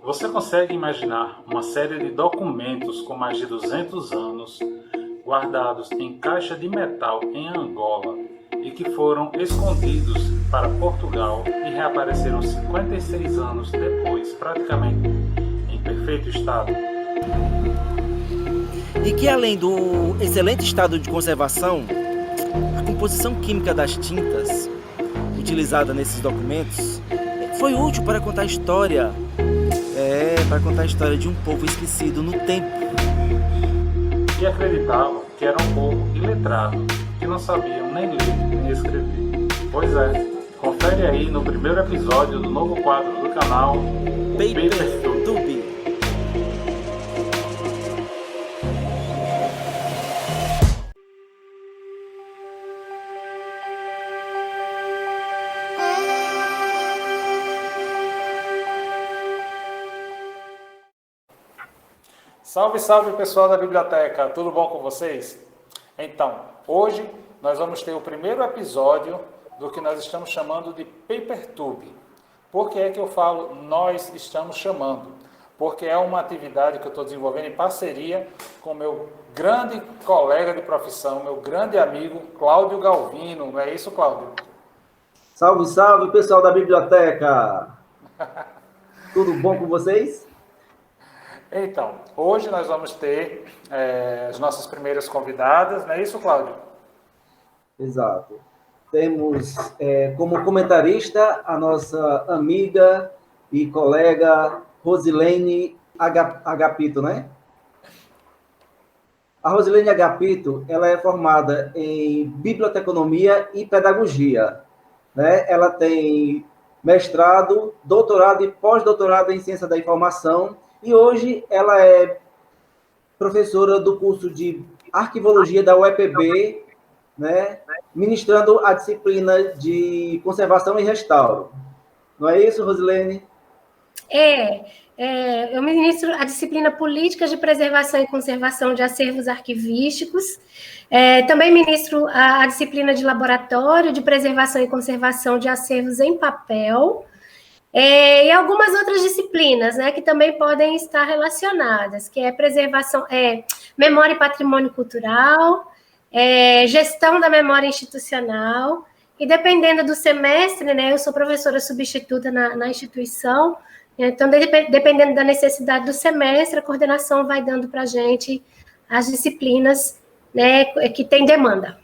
Você consegue imaginar uma série de documentos com mais de 200 anos, guardados em caixa de metal em Angola e que foram escondidos para Portugal e reapareceram 56 anos depois, praticamente em perfeito estado? E que, além do excelente estado de conservação, a composição química das tintas utilizada nesses documentos foi útil para contar a história. Para contar a história de um povo esquecido no tempo. E acreditavam que era um povo iletrado, que não sabiam nem ler nem escrever. Pois é, confere aí no primeiro episódio do novo quadro do canal PaperTube. Salve, salve pessoal da biblioteca, tudo bom com vocês? Então, hoje nós vamos ter o primeiro episódio do que nós estamos chamando de PaperTube. Por que é que eu falo nós estamos chamando? Porque é uma atividade que eu estou desenvolvendo em parceria com meu grande colega de profissão, meu grande amigo Cláudio Galvino, não é isso, Cláudio? Salve, salve pessoal da biblioteca! Tudo bom com vocês? Então, hoje nós vamos ter as nossas primeiras convidadas, não é isso, Cláudio? Exato. Temos como comentarista a nossa amiga e colega Rosilene Agapito, né? A Rosilene Agapito, ela é formada em biblioteconomia e pedagogia, né? Ela tem mestrado, doutorado e pós-doutorado em ciência da informação. E hoje ela é professora do curso de arquivologia da UEPB, né, ministrando a disciplina de conservação e restauro. Não é isso, Rosilene? Eu ministro a disciplina Políticas de Preservação e Conservação de Acervos Arquivísticos. Também ministro a disciplina de Laboratório de Preservação e Conservação de Acervos em Papel. E algumas outras disciplinas, né, que também podem estar relacionadas, que é preservação, memória e patrimônio cultural, gestão da memória institucional, e dependendo do semestre, né, eu sou professora substituta na instituição, então, dependendo da necessidade do semestre, a coordenação vai dando para a gente as disciplinas, né, que tem demanda.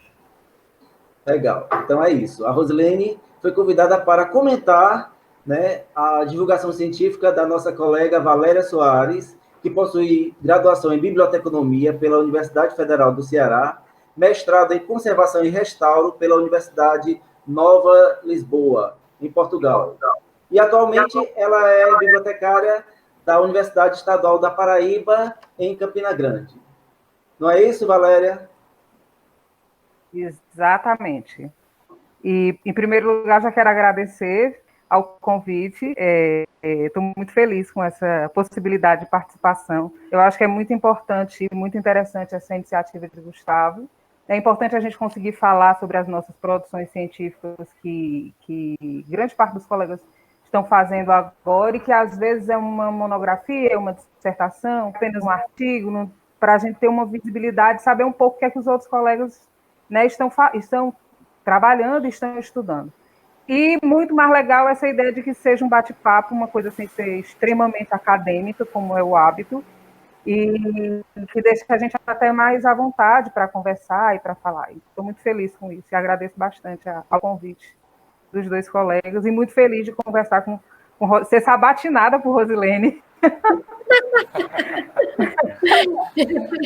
Legal, então é isso. A Rosilene foi convidada para comentar, né, a divulgação científica da nossa colega Valéria Soares, que possui graduação em biblioteconomia pela Universidade Federal do Ceará, mestrado em conservação e restauro pela Universidade Nova Lisboa, em Portugal. E atualmente ela é bibliotecária da Universidade Estadual da Paraíba, em Campina Grande. Não é isso, Valéria? Exatamente. E, em primeiro lugar, já quero agradecer ao convite. Estou muito feliz com essa possibilidade de participação. Eu acho que é muito importante e muito interessante essa iniciativa de Gustavo. É importante a gente conseguir falar sobre as nossas produções científicas que grande parte dos colegas estão fazendo agora e que, às vezes, é uma monografia, uma dissertação, apenas um artigo, para a gente ter uma visibilidade, saber um pouco o que é que os outros colegas, né, estão trabalhando e estão estudando. E muito mais legal essa ideia de que seja um bate-papo, uma coisa sem ser extremamente acadêmica, como é o hábito, e que deixe a gente até mais à vontade para conversar e para falar. Estou muito feliz com isso e agradeço bastante ao convite dos dois colegas e muito feliz de conversar com ser sabatinada por Rosilene.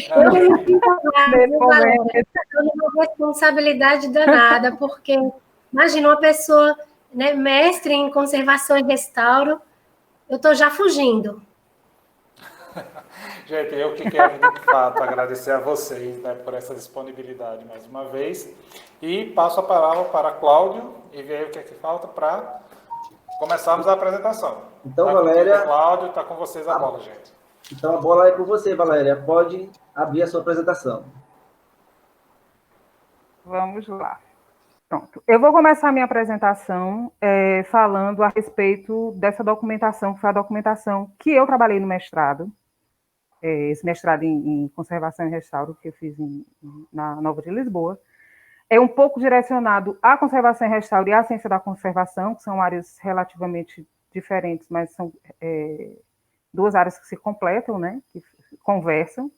Eu uma responsabilidade danada, porque imagina uma pessoa, né, mestre em conservação e restauro, eu estou já fugindo. Gente, eu que quero, de fato, agradecer a vocês, né, por essa disponibilidade mais uma vez. E passo a palavra para Cláudio e ver aí o que é que falta para começarmos a apresentação. Então, tá Valéria... Contigo, Cláudio, está com vocês a bola, gente. Então, a bola é com você, Valéria. Pode abrir a sua apresentação. Vamos lá. Pronto. Eu vou começar a minha apresentação falando a respeito dessa documentação, que foi a documentação que eu trabalhei no mestrado, esse mestrado em conservação e restauro que eu fiz na Nova de Lisboa. É um pouco direcionado à conservação e restauro e à ciência da conservação, que são áreas relativamente diferentes, mas são duas áreas que se completam, né, que conversam.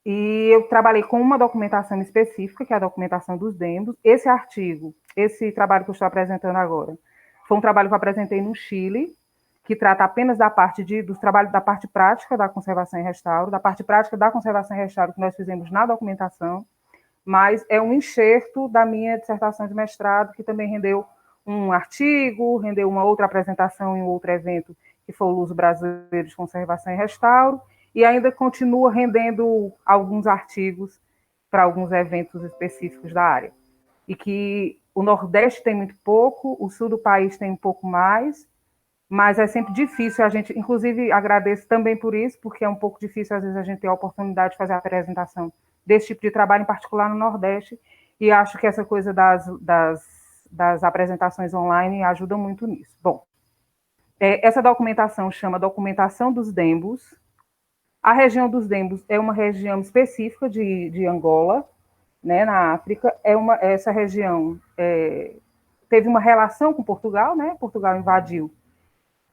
E eu trabalhei com uma documentação específica, que é a documentação dos dembos. Esse trabalho que eu estou apresentando agora, foi um trabalho que eu apresentei no Chile, que trata apenas da parte dos trabalhos da parte prática da conservação e restauro, da parte prática da conservação e restauro que nós fizemos na documentação, mas é um enxerto da minha dissertação de mestrado, que também rendeu um artigo, rendeu uma outra apresentação em um outro evento, que foi o Luso Brasileiro de Conservação e Restauro, e ainda continua rendendo alguns artigos para alguns eventos específicos da área. E que o Nordeste tem muito pouco, o Sul do país tem um pouco mais, mas é sempre difícil a gente, inclusive agradeço também por isso, porque é um pouco difícil às vezes a gente ter a oportunidade de fazer a apresentação desse tipo de trabalho, em particular no Nordeste, e acho que essa coisa das apresentações online ajuda muito nisso. Bom, essa documentação chama Documentação dos Dembos. A região dos Dembos é uma região específica de Angola, né, na África. Essa região teve uma relação com Portugal, né? Portugal invadiu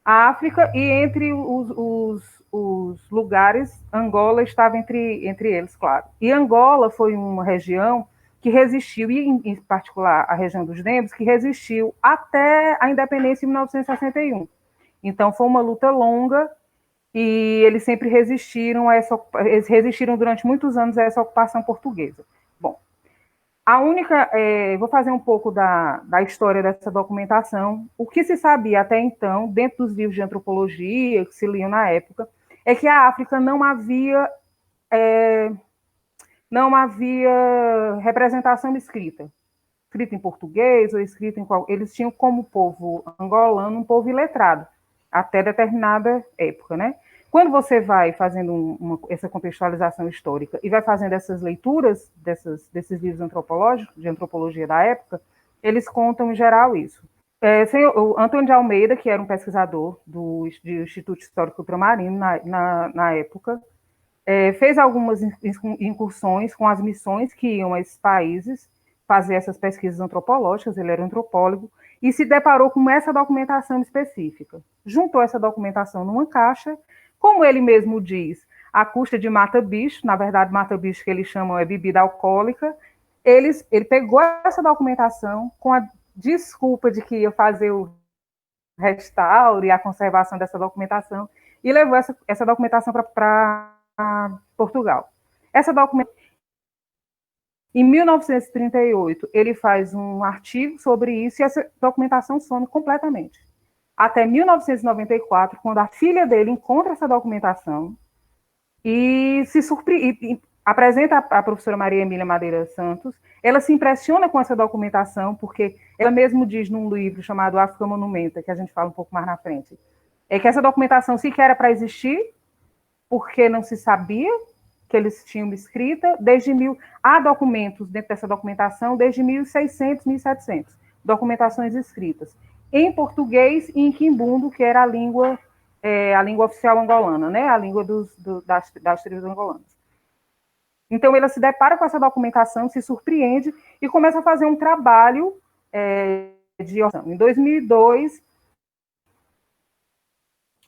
a África, e entre os lugares, Angola estava entre eles, claro. E Angola foi uma região que resistiu, e em particular a região dos Dembos, que resistiu até a independência em 1961. Então foi uma luta longa, e eles sempre resistiram durante muitos anos a essa ocupação portuguesa. Bom, vou fazer um pouco da história dessa documentação. O que se sabia até então, dentro dos livros de antropologia que se liam na época, é que a África não havia representação escrita em português ou escrita em qual. Eles tinham como povo angolano um povo iletrado, até determinada época, né? Quando você vai fazendo essa contextualização histórica e vai fazendo essas leituras desses livros antropológicos, de antropologia da época, eles contam em geral isso. O Antônio de Almeida, que era um pesquisador do Instituto Histórico Ultramarino na época, fez algumas incursões com as missões que iam a esses países fazer essas pesquisas antropológicas, ele era antropólogo, e se deparou com essa documentação específica. Juntou essa documentação numa caixa, como ele mesmo diz, à custa de mata-bicho, na verdade, mata-bicho que eles chamam é bebida alcoólica. Ele pegou essa documentação com a desculpa de que ia fazer o restauro e a conservação dessa documentação, e levou essa documentação para Portugal. Em 1938, ele faz um artigo sobre isso, e essa documentação some completamente. Até 1994, quando a filha dele encontra essa documentação e apresenta à professora Maria Emília Madeira Santos, ela se impressiona com essa documentação, porque ela mesmo diz num livro chamado África Monumenta, que a gente fala um pouco mais na frente, que essa documentação sequer era para existir, porque não se sabia que eles tinham escrita, há documentos dentro dessa documentação desde 1600, 1700, documentações escritas em português e em quimbundo, que era a língua oficial angolana, né, a língua das tribos angolanas. Então, ela se depara com essa documentação, se surpreende e começa a fazer um trabalho de oração. Em 2002,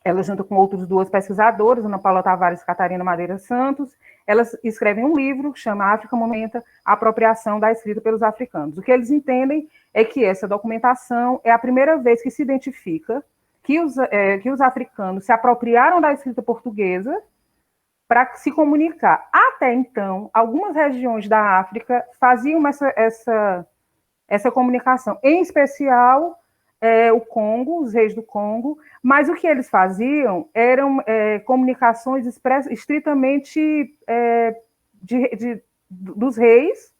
ela, junto com outros duas pesquisadoras, Ana Paula Tavares e Catarina Madeira Santos, elas escrevem um livro que chama África Monumenta, a apropriação da escrita pelos africanos. O que eles entendem é que essa documentação é a primeira vez que se identifica que os africanos se apropriaram da escrita portuguesa para se comunicar. Até então, algumas regiões da África faziam essa comunicação, em especial o Congo, os reis do Congo, mas o que eles faziam eram comunicações estritamente dos reis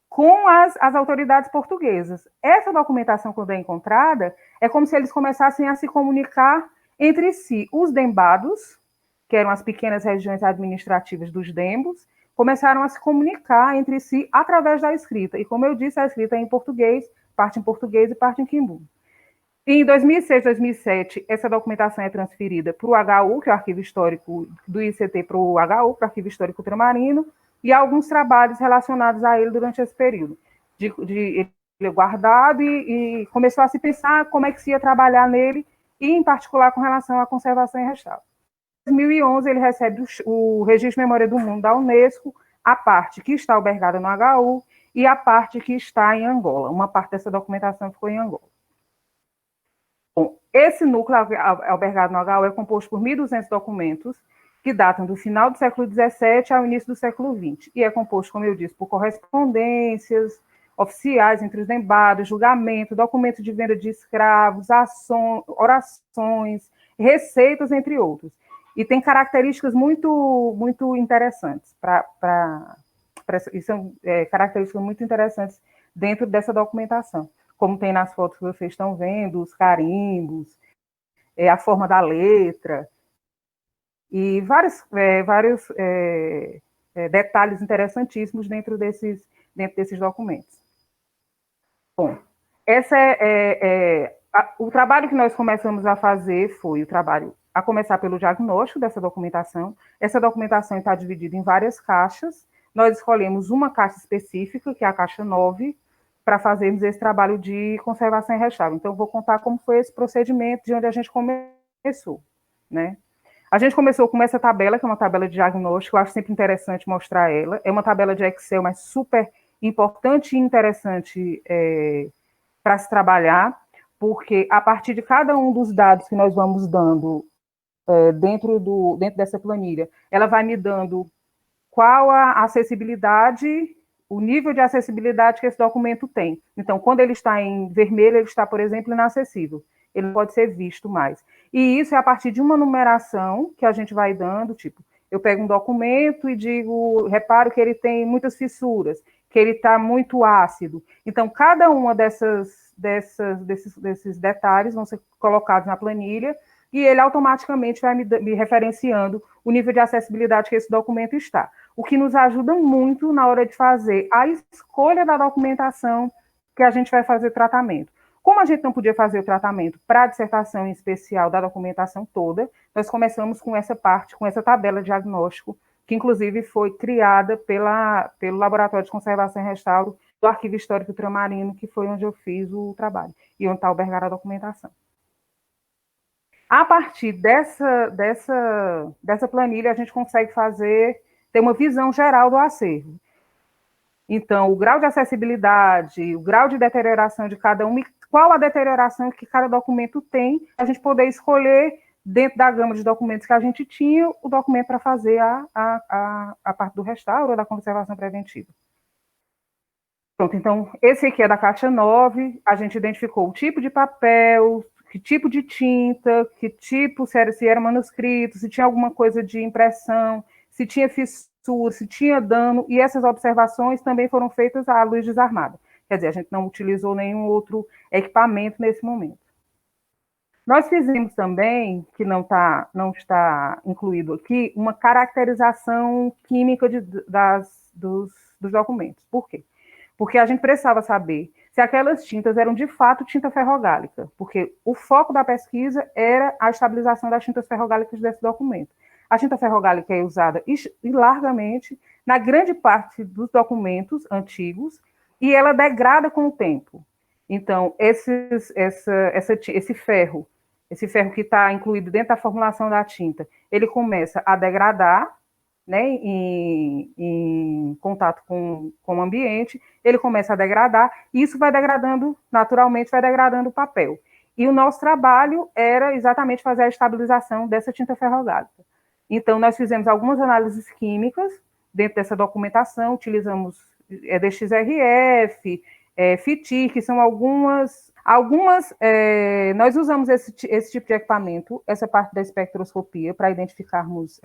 com as autoridades portuguesas. Essa documentação, quando é encontrada, é como se eles começassem a se comunicar entre si. Os dembados, que eram as pequenas regiões administrativas dos dembos, começaram a se comunicar entre si através da escrita. E, como eu disse, a escrita é em português, parte em português e parte em quimbu. Em 2006, 2007, essa documentação é transferida para o HU, que é o Arquivo Histórico do ICT, para o HU, para o Arquivo Histórico Ultramarino, e alguns trabalhos relacionados a ele durante esse período. Ele é guardado e começou a se pensar como é que se ia trabalhar nele, e em particular com relação à conservação e restauro. Em 2011, ele recebe o Registro de Memória do Mundo da Unesco, a parte que está albergada no HU e a parte que está em Angola. Uma parte dessa documentação ficou em Angola. Bom, esse núcleo albergado no HU é composto por 1.200 documentos que datam do final do século XVII ao início do século XX. E é composto, como eu disse, por correspondências oficiais entre os embargos, julgamento, documentos de venda de escravos, orações, receitas, entre outros. E tem características muito interessantes. São características muito interessantes dentro dessa documentação, como tem nas fotos que vocês estão vendo, os carimbos, a forma da letra, e vários detalhes interessantíssimos dentro desses documentos. Bom, o trabalho que nós começamos a fazer foi o trabalho a começar pelo diagnóstico dessa documentação. Essa documentação está dividida em várias caixas. Nós escolhemos uma caixa específica, que é a caixa 9, para fazermos esse trabalho de conservação e restauro. Então, vou contar como foi esse procedimento, de onde a gente começou, né? A gente começou com essa tabela, que é uma tabela de diagnóstico, eu acho sempre interessante mostrar ela. É uma tabela de Excel, mas super importante e interessante para se trabalhar, porque a partir de cada um dos dados que nós vamos dando dentro dessa planilha, ela vai me dando qual a acessibilidade, o nível de acessibilidade que esse documento tem. Então, quando ele está em vermelho, ele está, por exemplo, inacessível. Ele não pode ser visto mais. E isso é a partir de uma numeração que a gente vai dando, tipo, eu pego um documento e digo, reparo que ele tem muitas fissuras, que ele está muito ácido. Então, cada uma desses detalhes vão ser colocados na planilha e ele automaticamente vai me referenciando o nível de acessibilidade que esse documento está. O que nos ajuda muito na hora de fazer a escolha da documentação que a gente vai fazer tratamento. Como a gente não podia fazer o tratamento para a dissertação em especial da documentação toda, nós começamos com essa parte, com essa tabela de diagnóstico, que inclusive foi criada pelo Laboratório de Conservação e Restauro do Arquivo Histórico Ultramarino, que foi onde eu fiz o trabalho, e onde está albergada a documentação. A partir dessa planilha, a gente consegue ter uma visão geral do acervo. Então, o grau de acessibilidade, o grau de deterioração de cada um, e qual a deterioração que cada documento tem, a gente poder escolher, dentro da gama de documentos que a gente tinha, o documento para fazer a parte do restauro ou da conservação preventiva. Pronto, então, esse aqui é da caixa 9, a gente identificou o tipo de papel, que tipo de tinta, que tipo, se era manuscrito, se tinha alguma coisa de impressão, se tinha fissura, se tinha dano, e essas observações também foram feitas à luz desarmada. Quer dizer, a gente não utilizou nenhum outro equipamento nesse momento. Nós fizemos também, que não está incluído aqui, uma caracterização química dos documentos. Por quê? Porque a gente precisava saber se aquelas tintas eram de fato tinta ferrogálica, porque o foco da pesquisa era a estabilização das tintas ferrogálicas desse documento. A tinta ferrogálica é usada largamente na grande parte dos documentos antigos e ela degrada com o tempo. Então, esse ferro que está incluído dentro da formulação da tinta, ele começa a degradar, né, em contato com o ambiente, ele começa a degradar, e isso vai degradando, naturalmente, vai degradando o papel. E o nosso trabalho era exatamente fazer a estabilização dessa tinta ferrogálica. Então, nós fizemos algumas análises químicas dentro dessa documentação, utilizamos DXRF, FITIR, que são algumas nós usamos esse tipo de equipamento, essa parte da espectroscopia, para identificarmos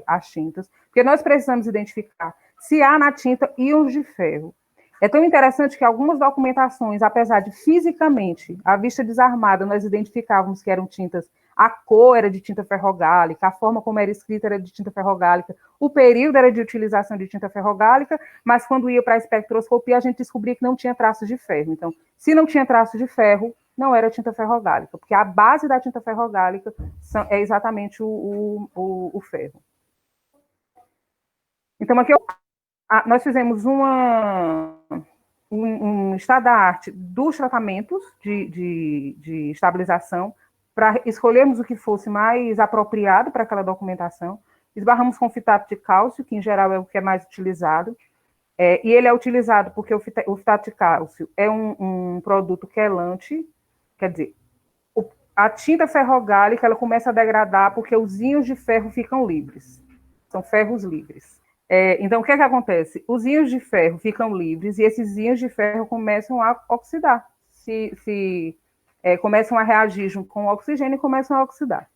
as tintas, porque nós precisamos identificar se há na tinta íons de ferro. É tão interessante que algumas documentações, apesar de fisicamente, à vista desarmada, nós identificávamos que eram tintas a cor era de tinta ferrogálica, a forma como era escrita era de tinta ferrogálica, o período era de utilização de tinta ferrogálica, mas quando ia para a espectroscopia, a gente descobria que não tinha traços de ferro. Então, se não tinha traços de ferro, não era tinta ferrogálica, porque a base da tinta ferrogálica é exatamente o ferro. Então, aqui nós fizemos um estado da arte dos tratamentos de estabilização, para escolhermos o que fosse mais apropriado para aquela documentação. Esbarramos com fitato de cálcio, que em geral é o que é mais utilizado, e ele é utilizado porque o fitato de cálcio é um produto quelante, quer dizer, a tinta ferrogálica ela começa a degradar porque os íons de ferro ficam livres, são ferros livres. Então, o que acontece? Os íons de ferro ficam livres e esses íons de ferro começam a oxidar, começam a reagir junto com o oxigênio e começam a oxidar.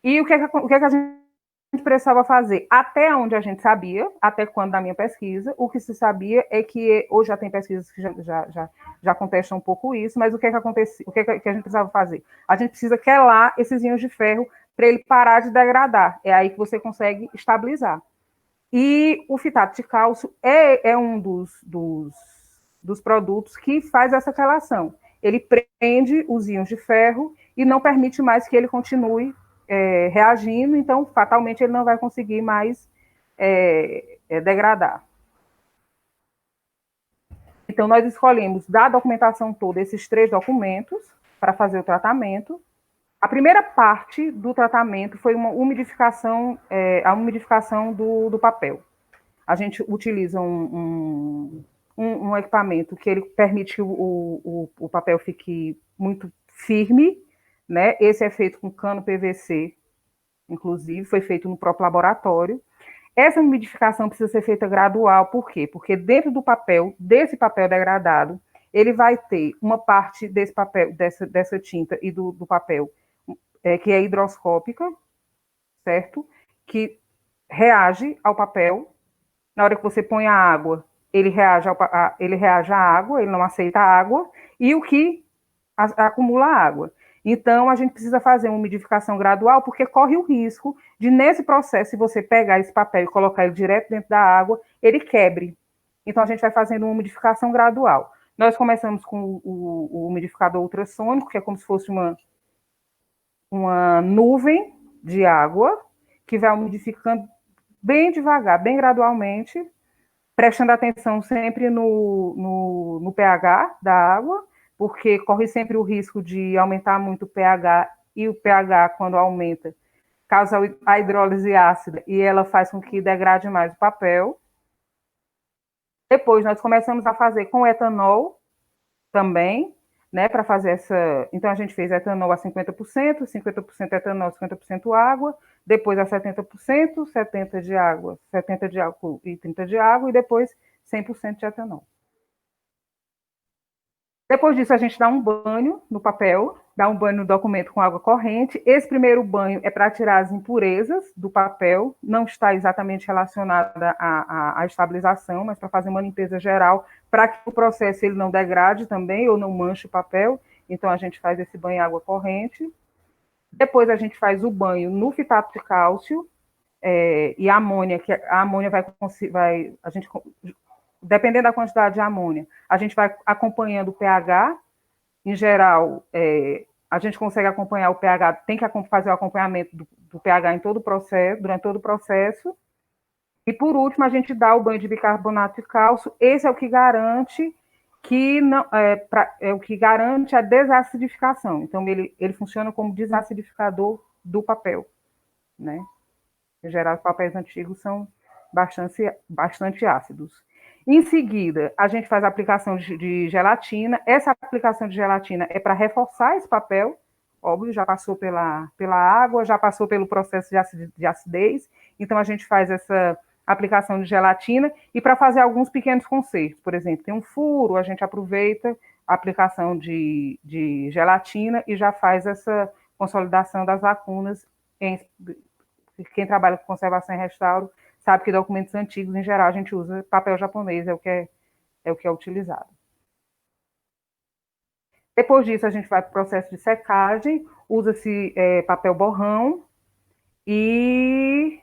E o que a gente precisava fazer? Até onde a gente sabia, até quando na minha pesquisa, o que se sabia é que, hoje já tem pesquisas que já contestam um pouco isso, mas o que acontece? O que a gente precisava fazer? A gente precisa quelar esses íons de ferro para ele parar de degradar. É aí que você consegue estabilizar. E o fitato de cálcio é um dos produtos que faz essa relação. Ele prende os íons de ferro e não permite mais que ele continue reagindo, então, fatalmente, ele não vai conseguir mais degradar. Então, nós escolhemos da documentação toda esses 3 documentos para fazer o tratamento. A primeira parte do tratamento foi uma umidificação, a umidificação do papel. A gente utiliza um equipamento que ele permite que o papel fique muito firme, né? Esse é feito com cano PVC, inclusive, foi feito no próprio laboratório. Essa umidificação precisa ser feita gradual, por quê? Porque dentro do papel, desse papel degradado, ele vai ter uma parte desse papel, dessa tinta e do papel, que é higroscópica, certo? Que reage ao papel. Na hora que você põe a água, ele reage à água, ele não aceita a água, e o que acumula água. Então, a gente precisa fazer uma umidificação gradual, porque corre o risco de, nesse processo, se você pegar esse papel e colocar ele direto dentro da água, ele quebre. Então, a gente vai fazendo uma umidificação gradual. Nós começamos com o umidificador ultrassônico, que é como se fosse uma nuvem de água, que vai umidificando bem devagar, bem gradualmente, prestando atenção sempre no pH da água, porque corre sempre o risco de aumentar muito o pH, e o pH, quando aumenta, causa a hidrólise ácida, e ela faz com que degrade mais o papel. Depois, nós começamos a fazer com etanol também, né, para fazer essa... Então, a gente fez etanol a 50%, 50% etanol, 50% água, depois a 70%, 70% de água, 70% de álcool e 30% de água, e depois 100% de etanol. Depois disso, a gente dá um banho no papel, dá um banho no documento com água corrente. Esse primeiro banho é para tirar as impurezas do papel, não está exatamente relacionada à estabilização, mas para fazer uma limpeza geral, para que o processo ele não degrade também, ou não manche o papel. Então, a gente faz esse banho em água corrente. Depois, a gente faz o banho no fitato de cálcio, e a amônia, que a amônia a gente, dependendo da quantidade de amônia, a gente vai acompanhando o pH. Em geral, a gente consegue acompanhar o pH, tem que fazer o acompanhamento do pH em todo o processo, durante todo o processo. E, por último, a gente dá o banho de bicarbonato de cálcio. Esse é o que garante o que garante a desacidificação. Então, ele funciona como desacidificador do papel, né? Em geral, os papéis antigos são bastante ácidos. Em seguida, a gente faz a aplicação de gelatina. Essa aplicação de gelatina é para reforçar esse papel, óbvio, já passou pela água, já passou pelo processo de acidez, então a gente faz essa aplicação de gelatina, e para fazer alguns pequenos consertos, por exemplo, tem um furo, a gente aproveita a aplicação de gelatina e já faz essa consolidação das lacunas. Quem trabalha com conservação e restauro sabe que documentos antigos, em geral, a gente usa papel japonês, é o que é utilizado. Depois disso, a gente vai para o processo de secagem. usa-se papel borrão e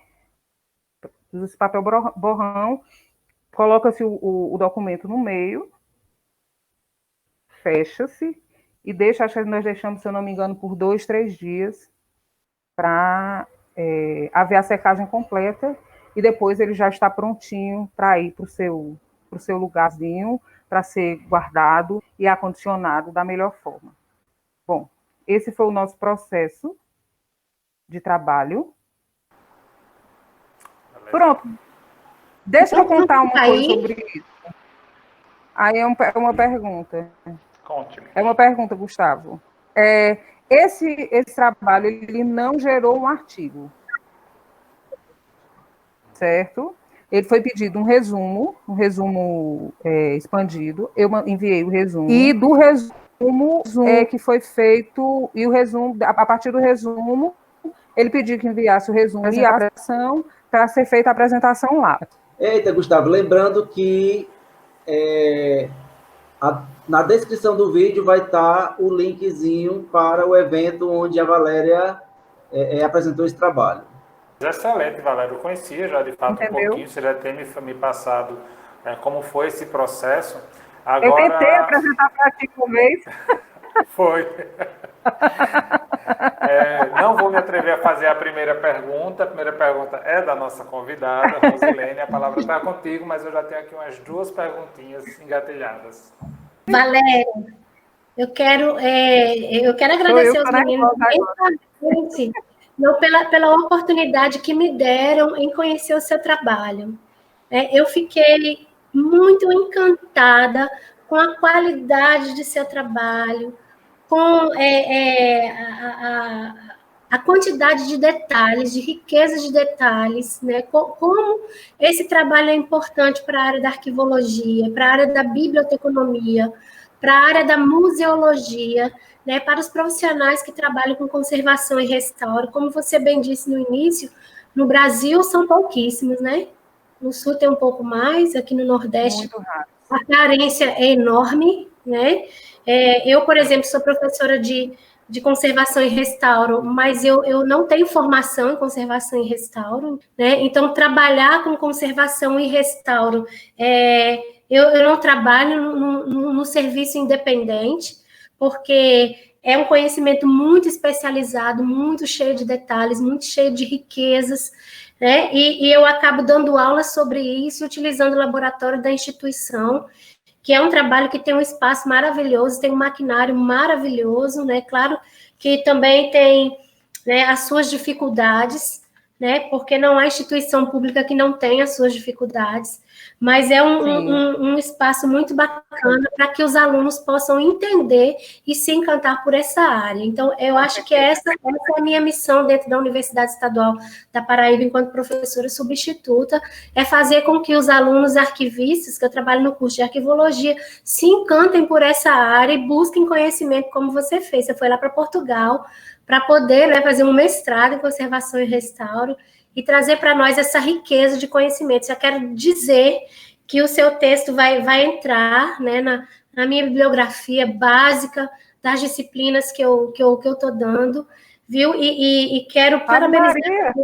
usa-se papel borrão, coloca-se o documento no meio, fecha-se e deixa, acho que nós deixamos, se eu não me engano, por 2, 3 dias para haver a secagem completa e depois ele já está prontinho para ir para o seu lugarzinho, para ser guardado e acondicionado da melhor forma. Bom, esse foi o nosso processo de trabalho. Pronto. Deixa eu contar uma coisa sobre isso. Aí é uma pergunta. Conte-me. É uma pergunta, Gustavo. Esse trabalho, ele não gerou um artigo, certo? Ele foi pedido um resumo expandido. Eu enviei o resumo. E do resumo que foi feito, e o resumo, a partir do resumo, ele pediu que enviasse o resumo e a apresentação para ser feita a apresentação lá. Eita, Gustavo, lembrando que na descrição do vídeo vai estar o linkzinho para o evento onde a Valéria apresentou esse trabalho. Excelente, Valéria. Eu conhecia já, de fato, Entendeu? um pouquinho. Você já tem me passado como foi esse processo. Agora... Eu tentei apresentar para ti uma vez. Foi. Não vou me atrever a fazer a primeira pergunta. A primeira pergunta é da nossa convidada, Rosilene. A palavra está contigo, mas eu já tenho aqui umas 2 perguntinhas engatilhadas. Valéria, eu quero agradecer aos meninos não, pela oportunidade que me deram em conhecer o seu trabalho. Eu fiquei muito encantada com a qualidade de seu trabalho, com a quantidade de detalhes, de riqueza de detalhes, né? Como esse trabalho é importante para a área da arquivologia, para a área da biblioteconomia, para a área da museologia, né? Para os profissionais que trabalham com conservação e restauro. Como você bem disse no início, no Brasil são pouquíssimos, né? No Sul tem um pouco mais, aqui no Nordeste a carência é enorme, né? Eu, por exemplo, sou professora de conservação e restauro, mas eu não tenho formação em conservação e restauro, né? Então, trabalhar com conservação e restauro, eu não trabalho no serviço independente, porque é um conhecimento muito especializado, muito cheio de detalhes, muito cheio de riquezas, né? E eu acabo dando aula sobre isso, utilizando o laboratório da instituição, que é um trabalho que tem um espaço maravilhoso, tem um maquinário maravilhoso, né? Claro que também tem, né, as suas dificuldades, né? Porque não há instituição pública que não tenha as suas dificuldades, mas é um espaço muito bacana para que os alunos possam entender e se encantar por essa área. Então, eu acho que essa é a minha missão dentro da Universidade Estadual da Paraíba, enquanto professora substituta, é fazer com que os alunos arquivistas, que eu trabalho no curso de arquivologia, se encantem por essa área e busquem conhecimento como você fez. Você foi lá para Portugal para poder, né, fazer um mestrado em conservação e restauro e trazer para nós essa riqueza de conhecimento. Eu quero dizer que o seu texto vai entrar, né, na minha bibliografia básica das disciplinas que eu estou dando, viu? E quero parabenizar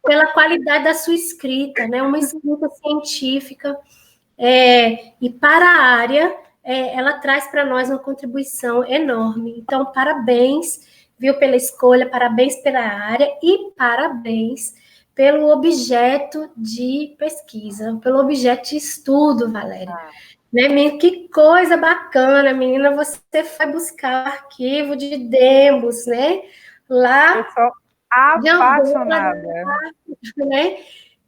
pela qualidade da sua escrita, né? Uma escrita científica, e para a área, ela traz para nós uma contribuição enorme. Então, parabéns, viu, pela escolha, parabéns pela área e parabéns pelo objeto de pesquisa, pelo objeto de estudo, Valéria. Né, que coisa bacana, menina, você foi buscar arquivo de Dembos, né? Lá. Eu sou apaixonada. Né?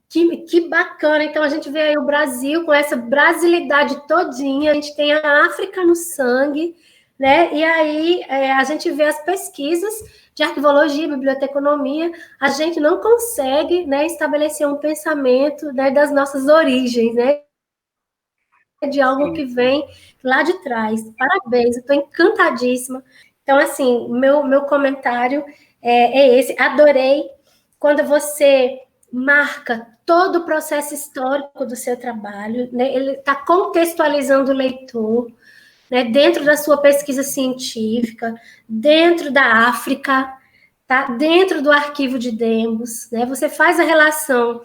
Que bacana. Então, a gente vê aí o Brasil com essa brasilidade todinha, a gente tem a África no sangue, né? E aí a gente vê as pesquisas de arquivologia, biblioteconomia, a gente não consegue, né, estabelecer um pensamento, né, das nossas origens, né? De algo que vem lá de trás. Parabéns, eu estou encantadíssima. Então, assim, meu comentário é esse. Adorei quando você marca todo o processo histórico do seu trabalho, né? Ele está contextualizando o leitor, né, dentro da sua pesquisa científica, dentro da África, tá? Dentro do arquivo de Demos, né? Você faz a relação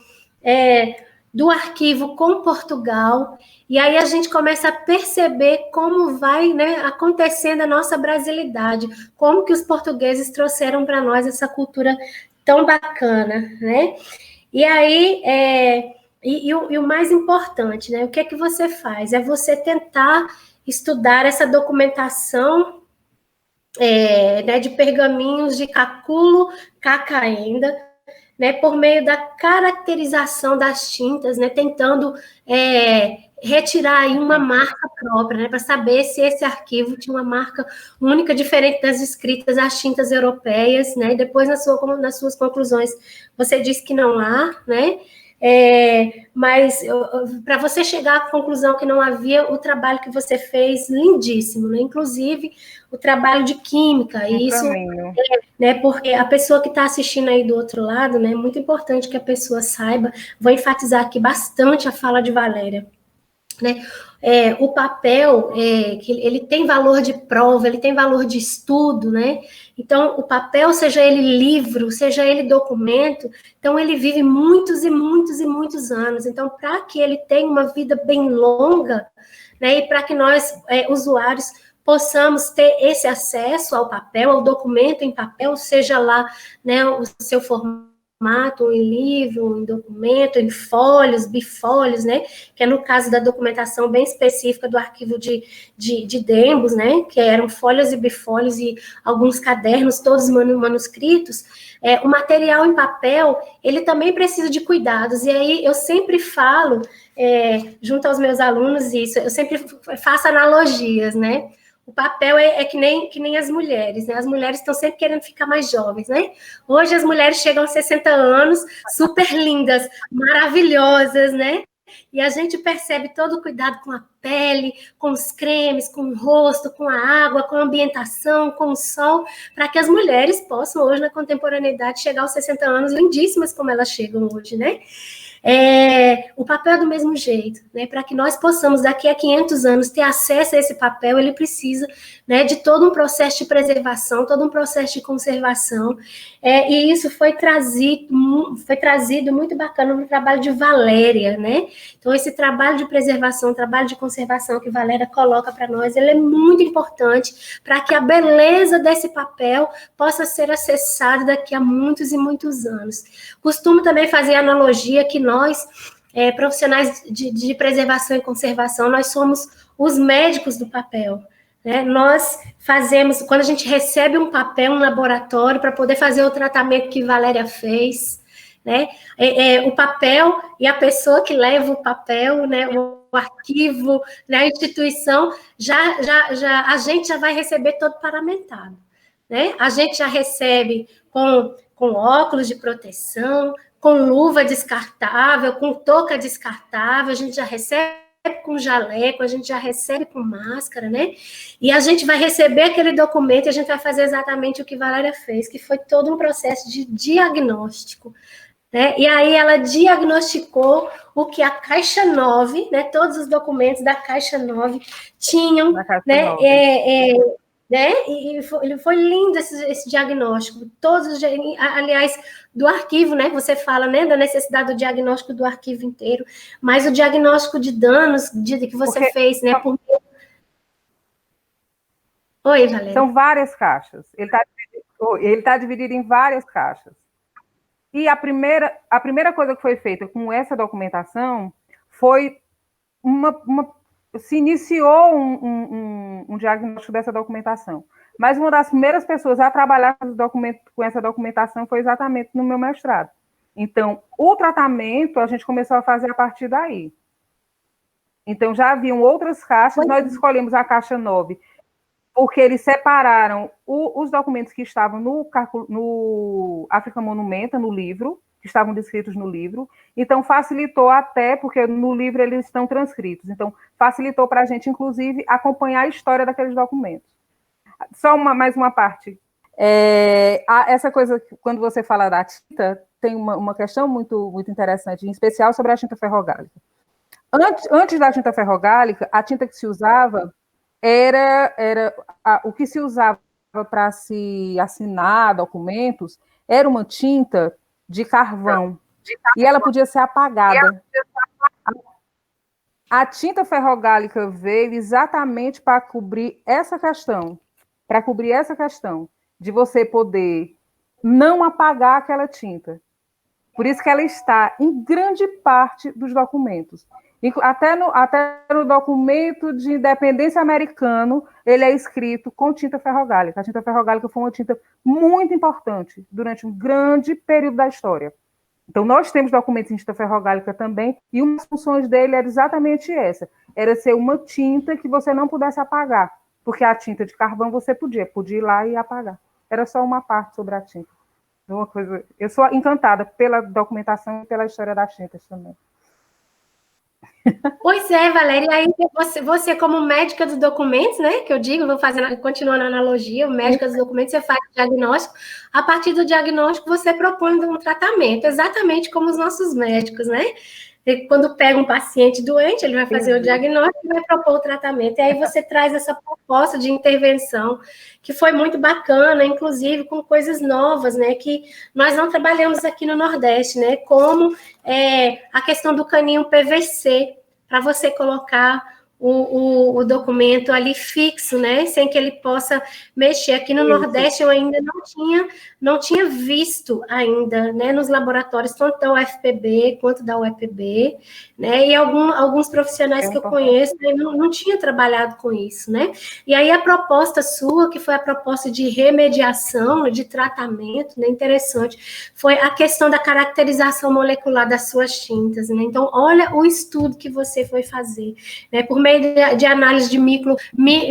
do arquivo com Portugal, e aí a gente começa a perceber como vai, né, acontecendo a nossa brasilidade, como que os portugueses trouxeram para nós essa cultura tão bacana, né? E aí, e o mais importante, né? O que é que você faz? É você tentar estudar essa documentação né, de pergaminhos de Caculo Cacaenda, né, por meio da caracterização das tintas, né, tentando retirar aí uma marca própria, né, para saber se esse arquivo tinha uma marca única, diferente das escritas das tintas europeias, né, e depois nas suas conclusões você disse que não há, né, mas para você chegar à conclusão que não havia, o trabalho que você fez, lindíssimo, né, inclusive o trabalho de química, e isso, né, porque a pessoa que está assistindo aí do outro lado, né, é muito importante que a pessoa saiba, vou enfatizar aqui bastante a fala de Valéria, né, o papel, que ele tem valor de prova, ele tem valor de estudo, né, então o papel, seja ele livro, seja ele documento, então ele vive muitos e muitos e muitos anos, então para que ele tenha uma vida bem longa, né, e para que nós, usuários, possamos ter esse acesso ao papel, ao documento em papel, seja lá, né, o seu formato, em livro, em documento, em folhos, bifólios, né, que é no caso da documentação bem específica do arquivo de Dembos, né, que eram folhas e bifólios e alguns cadernos, todos manuscritos, o material em papel, ele também precisa de cuidados, e aí eu sempre falo, junto aos meus alunos isso, eu sempre faço analogias, né, o papel que nem as mulheres, né? As mulheres estão sempre querendo ficar mais jovens, né? Hoje as mulheres chegam aos 60 anos, super lindas, maravilhosas, né? E a gente percebe todo o cuidado com a pele, com os cremes, com o rosto, com a água, com a ambientação, com o sol, para que as mulheres possam hoje, na contemporaneidade, chegar aos 60 anos lindíssimas como elas chegam hoje, né? O papel é do mesmo jeito, né? Para que nós possamos, daqui a 500 anos, ter acesso a esse papel, ele precisa, né, de todo um processo de preservação, todo um processo de conservação, e isso foi trazido muito bacana no trabalho de Valéria, né? Então, esse trabalho de preservação, trabalho de conservação que Valéria coloca para nós, ele é muito importante para que a beleza desse papel possa ser acessada daqui a muitos e muitos anos. Costumo também fazer a analogia que nós, profissionais de preservação e conservação, nós somos os médicos do papel, né? Nós fazemos, quando a gente recebe um papel, um laboratório, para poder fazer o tratamento que Valéria fez, né? O papel e a pessoa que leva o papel, né? O arquivo, né? A instituição, a gente já vai receber todo paramentado, né? A gente já recebe com óculos de proteção, com luva descartável, com touca descartável, a gente já recebe com jaleco, a gente já recebe com máscara, né? E a gente vai receber aquele documento e a gente vai fazer exatamente o que Valéria fez, que foi todo um processo de diagnóstico, né? E aí ela diagnosticou o que a Caixa 9, né? Todos os documentos da Caixa 9 tinham, né? E foi lindo esse diagnóstico. Aliás, do arquivo, né? Você fala, né, da necessidade do diagnóstico do arquivo inteiro, mas o diagnóstico de danos que você fez, né? Oi, Valéria. São várias caixas. Ele está dividido em várias caixas. E a primeira coisa que foi feita com essa documentação foi se iniciou um diagnóstico dessa documentação. Mas uma das primeiras pessoas a trabalhar com essa documentação foi exatamente no meu mestrado. Então, o tratamento a gente começou a fazer a partir daí. Então, já haviam outras caixas, nós escolhemos a caixa 9, porque eles separaram os documentos que estavam no África Monumenta, no livro, que estavam descritos no livro, então facilitou até, porque no livro eles estão transcritos, então facilitou para a gente, inclusive, acompanhar a história daqueles documentos. Só mais uma parte. Essa coisa, quando você fala da tinta, tem uma questão muito, muito interessante, em especial sobre a tinta ferrogálica. Antes da tinta ferrogálica, a tinta que se usava o que se usava para se assinar documentos era uma tinta de carvão, e ela podia ser apagada. A tinta ferrogálica veio exatamente para cobrir essa questão, de você poder não apagar aquela tinta. Por isso que ela está em grande parte dos documentos. Até no documento de independência americano, ele é escrito com tinta ferrogálica. A tinta ferrogálica foi uma tinta muito importante durante um grande período da história. Então, nós temos documentos em tinta ferrogálica também, e uma das funções dele era exatamente essa, era ser uma tinta que você não pudesse apagar, porque a tinta de carvão você podia ir lá e apagar. Era só uma parte sobre a tinta. Uma coisa, eu sou encantada pela documentação e pela história das tintas também. Pois é, Valéria, e aí você como médica dos documentos, né, que eu digo, continuando a analogia, médica dos documentos, você faz o diagnóstico, a partir do diagnóstico você propõe um tratamento, exatamente como os nossos médicos, né? E quando pega um paciente doente, ele vai fazer o diagnóstico e vai propor o tratamento. E aí você traz essa proposta de intervenção, que foi muito bacana, inclusive com coisas novas, né, que nós não trabalhamos aqui no Nordeste, né, como a questão do caninho PVC, para você colocar o documento ali fixo, né, sem que ele possa mexer. Aqui no Nordeste eu ainda não tinha visto ainda, né, nos laboratórios, tanto da UFPB quanto da UEPB, né, e alguns profissionais que eu conheço não tinham trabalhado com isso, né, e aí a proposta sua, que foi a proposta de remediação, de tratamento, né, interessante, foi a questão da caracterização molecular das suas tintas, né, então olha o estudo que você foi fazer, né, por meio de análise de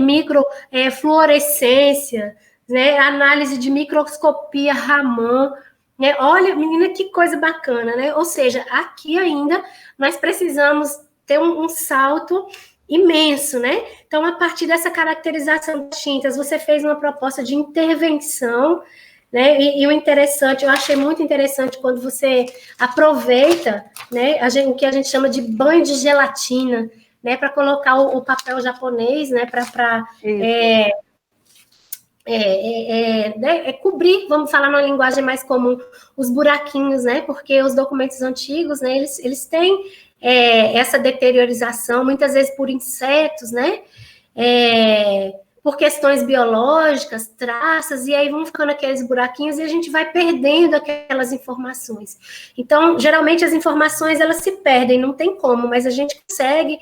microfluorescência, né, análise de microscopia Raman, né, olha, menina, que coisa bacana, né, ou seja, aqui ainda nós precisamos ter um salto imenso, né, então a partir dessa caracterização das tintas, você fez uma proposta de intervenção, né, e o interessante, eu achei muito interessante quando você aproveita, né, o que a gente chama de banho de gelatina, né, para colocar o papel japonês, né, para cobrir, vamos falar numa linguagem mais comum, os buraquinhos, né, porque os documentos antigos, né, eles têm essa deteriorização, muitas vezes por insetos, né, por questões biológicas, traças, e aí vão ficando aqueles buraquinhos e a gente vai perdendo aquelas informações. Então, geralmente as informações, elas se perdem, não tem como, mas a gente consegue,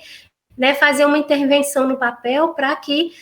né, fazer uma intervenção no papel para que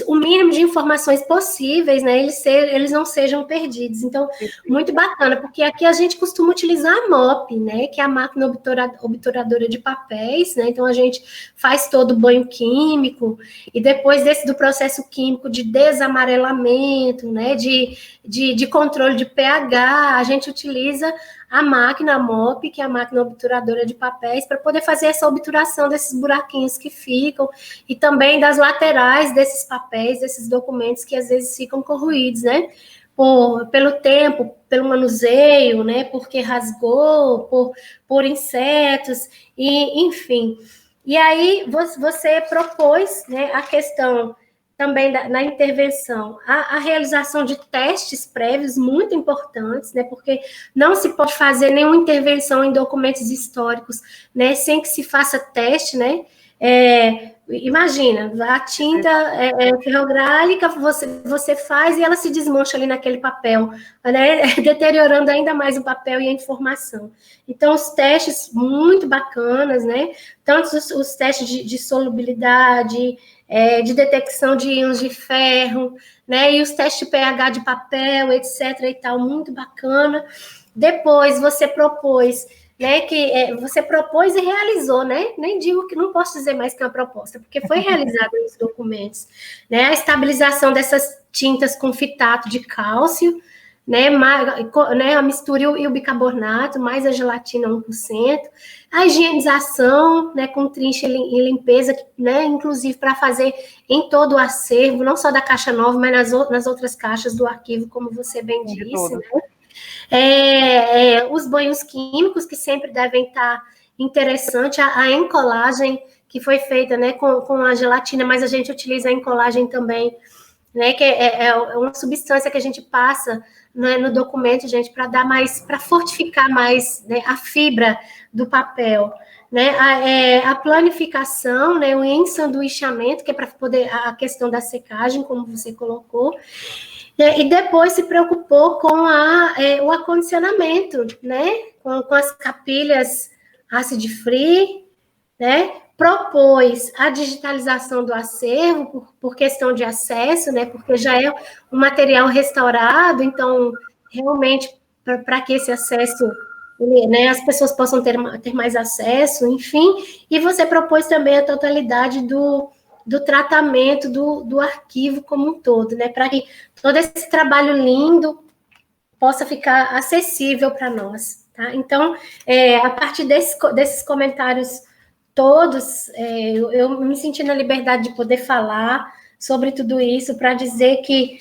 o mínimo de informações possíveis, né, eles não sejam perdidos. Então, muito bacana, porque aqui a gente costuma utilizar a MOP, né, que é a máquina obturadora de papéis, né, então a gente faz todo o banho químico, e depois do processo químico de desamarelamento, né, de controle de pH, a gente utiliza a máquina, a MOP, que é a máquina obturadora de papéis, para poder fazer essa obturação desses buraquinhos que ficam, e também das laterais desses papéis, desses documentos que às vezes ficam corroídos, né? Pelo tempo, pelo manuseio, né? Porque rasgou, por insetos, e enfim. E aí você propôs, né, a questão também na intervenção, a realização de testes prévios muito importantes, né, porque não se pode fazer nenhuma intervenção em documentos históricos, né, sem que se faça teste, né, imagina, a tinta ferrográlica, você faz e ela se desmancha ali naquele papel, né, deteriorando ainda mais o papel e a informação. Então, os testes muito bacanas, né, tanto os testes de solubilidade, de detecção de íons de ferro, né, e os testes de pH de papel, etc. e tal, muito bacana. Depois você propôs, né, você propôs e realizou, né, nem digo que não posso dizer mais que é uma proposta, porque foi realizado nos documentos, né, a estabilização dessas tintas com fitato de cálcio, né, a mistura e o bicarbonato, mais a gelatina 1%, a higienização, né, com trincha e limpeza, né, inclusive para fazer em todo o acervo, não só da caixa nova, mas nas outras caixas do arquivo, como você bem disse, né? Os banhos químicos, que sempre devem estar interessante, a encolagem, que foi feita, né, com a gelatina, mas a gente utiliza em colagem também, né, que é uma substância que a gente passa, né, no documento, gente, para dar mais, para fortificar mais, né, a fibra do papel, né, a planificação, né, o ensanduichamento, que é para poder a questão da secagem, como você colocou, né, e depois se preocupou com o acondicionamento, né, com as capilhas acid free, né, propôs a digitalização do acervo por questão de acesso, né, porque já é um material restaurado, então, realmente, para que esse acesso, né, as pessoas possam ter mais acesso, enfim, e você propôs também a totalidade do tratamento do arquivo como um todo, né, para que todo esse trabalho lindo possa ficar acessível para nós, tá? Então, a partir desses comentários todos, eu me senti na liberdade de poder falar sobre tudo isso, para dizer que,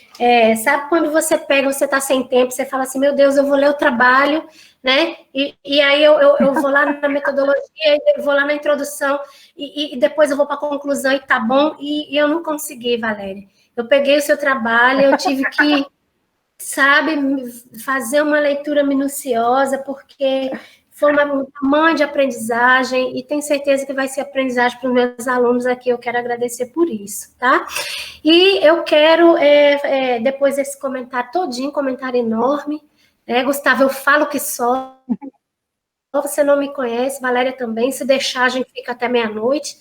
sabe quando você está sem tempo, você fala assim, meu Deus, eu vou ler o trabalho, né, e aí eu vou lá na metodologia, eu vou lá na introdução, e depois eu vou para a conclusão, e tá bom, e eu não consegui, Valéria. Eu peguei o seu trabalho, eu tive que, sabe, fazer uma leitura minuciosa, porque foi um tamanho de aprendizagem, e tenho certeza que vai ser aprendizagem para os meus alunos aqui, eu quero agradecer por isso, tá? E eu quero, depois desse comentário todinho, comentário enorme, Gustavo, eu falo que só, você não me conhece, Valéria também, se deixar a gente fica até meia-noite,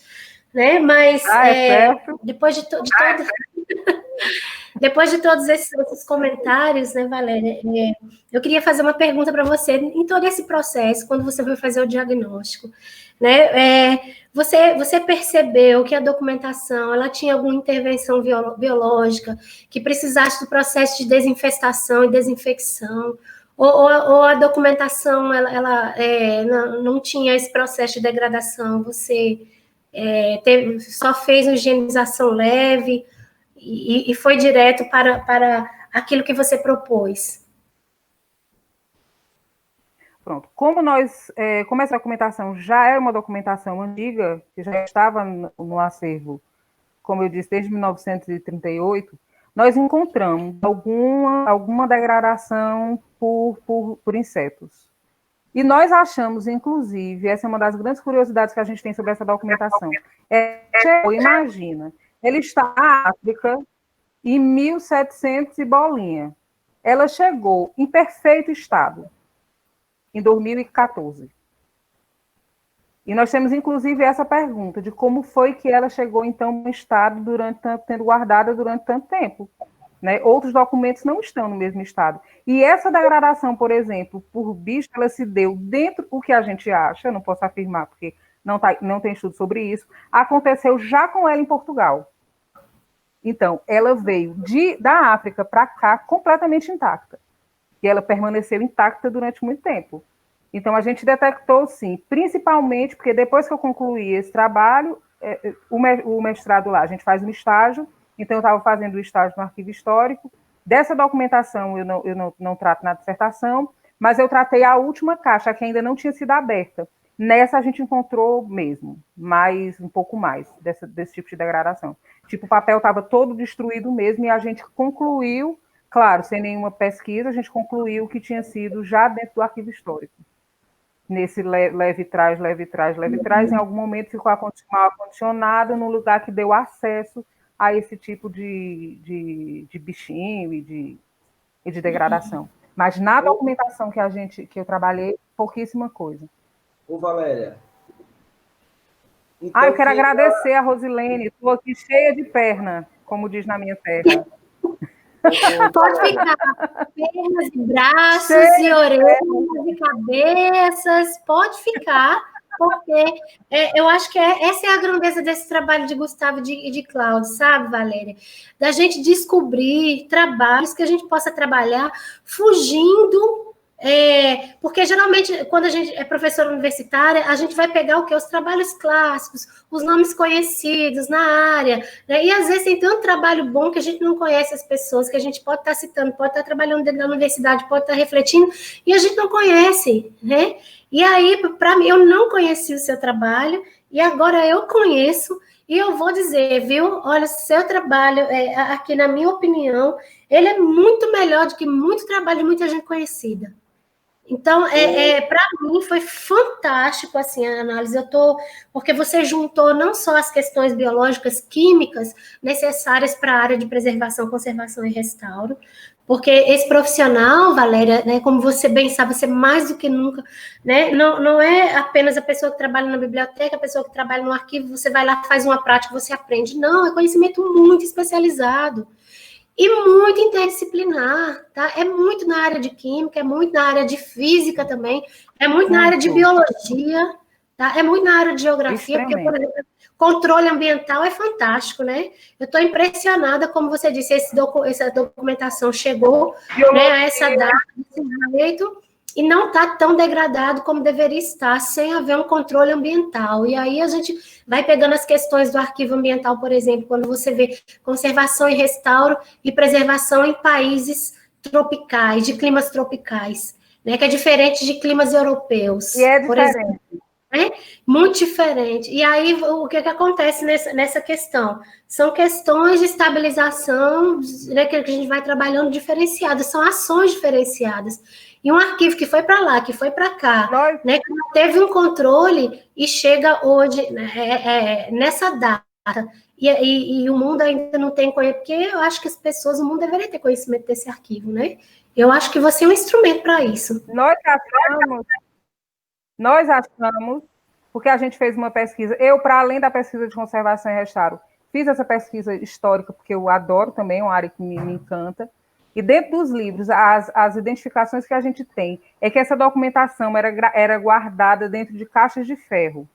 né? Mas depois de todo... Depois de todos esses comentários, né, Valéria, eu queria fazer uma pergunta para você. Em todo esse processo, quando você foi fazer o diagnóstico, né, você percebeu que a documentação ela tinha alguma intervenção biológica, que precisasse do processo de desinfestação e desinfecção, ou a documentação ela não tinha esse processo de degradação, você só fez uma higienização leve, e foi direto para aquilo que você propôs? Pronto. Como essa documentação já era uma documentação antiga, que já estava no acervo, como eu disse, desde 1938, nós encontramos alguma degradação por insetos. E nós achamos, inclusive, essa é uma das grandes curiosidades que a gente tem sobre essa documentação. Imagina, ele está na África em 1700 e bolinha. Ela chegou em perfeito estado em 2014. E nós temos, inclusive, essa pergunta de como foi que ela chegou em tão estado tendo guardada durante tanto tempo. Né? Outros documentos não estão no mesmo estado. E essa degradação, por exemplo, por bicho, ela se deu dentro do que a gente acha, não posso afirmar porque não tem estudo sobre isso, aconteceu já com ela em Portugal. Então, ela veio da África para cá completamente intacta. E ela permaneceu intacta durante muito tempo. Então, a gente detectou, sim, principalmente porque depois que eu concluí esse trabalho, o mestrado lá, a gente faz um estágio, então eu estava fazendo o estágio no arquivo histórico. Dessa documentação eu não trato na dissertação, mas eu tratei a última caixa, que ainda não tinha sido aberta. Nessa a gente encontrou mesmo, um pouco mais desse tipo de degradação. Tipo, o papel estava todo destruído mesmo e a gente concluiu, claro, sem nenhuma pesquisa, a gente concluiu que tinha sido já dentro do arquivo histórico. Nesse leve trás, em algum momento ficou mal acondicionado no lugar que deu acesso a esse tipo de bichinho e de degradação. Mas na documentação que eu trabalhei, pouquíssima coisa. Ô, Valéria. Então, eu quero agradecer a Rosilene, estou aqui cheia de perna, como diz na minha terra. Pode ficar, pernas e braços e orelhas e cabeças, pode ficar, porque eu acho que essa é a grandeza desse trabalho de Gustavo e de Cláudio, sabe, Valéria? Da gente descobrir trabalhos que a gente possa trabalhar fugindo. Porque geralmente, quando a gente é professora universitária, a gente vai pegar o quê? Os trabalhos clássicos, os nomes conhecidos na área, né? E às vezes tem tanto trabalho bom que a gente não conhece as pessoas, que a gente pode estar citando, pode estar trabalhando dentro da universidade, pode estar refletindo, e a gente não conhece, né? E aí, para mim, eu não conheci o seu trabalho, e agora eu conheço, e eu vou dizer, viu? Olha, seu trabalho, aqui na minha opinião, ele é muito melhor do que muito trabalho de muita gente conhecida. Então, para mim foi fantástico assim a análise. Porque você juntou não só as questões biológicas, químicas necessárias para a área de preservação, conservação e restauro, porque esse profissional, Valéria, né, como você bem sabe, você mais do que nunca, né, não é apenas a pessoa que trabalha na biblioteca, a pessoa que trabalha no arquivo, você vai lá, faz uma prática, você aprende. Não, é conhecimento muito especializado. E muito interdisciplinar, tá? É muito na área de química, é muito na área de física também, é muito na área de biologia, tá? É muito na área de geografia, porque, por exemplo, controle ambiental é fantástico, né? Eu estou impressionada, como você disse, essa documentação chegou, né, a essa data desse jeito, e não está tão degradado como deveria estar, sem haver um controle ambiental. E aí a gente vai pegando as questões do arquivo ambiental, por exemplo, quando você vê conservação e restauro e preservação em países tropicais, de climas tropicais, né, que é diferente de climas europeus. E é diferente. Por exemplo, né? Muito diferente. E aí, o que acontece nessa questão? São questões de estabilização, né, que a gente vai trabalhando diferenciadas, são ações diferenciadas. E um arquivo que foi para lá, que foi para cá, né, que teve um controle e chega hoje, né, nessa data. E o mundo ainda não tem conhecimento, porque eu acho que as pessoas, o mundo deveria ter conhecimento desse arquivo, né? Eu acho que você é um instrumento para isso. Nós achamos, porque a gente fez uma pesquisa, eu, para além da pesquisa de conservação e restauro, fiz essa pesquisa histórica, porque eu adoro também, é uma área que me encanta. E dentro dos livros, as identificações que a gente tem é que essa documentação era guardada dentro de caixas de ferro.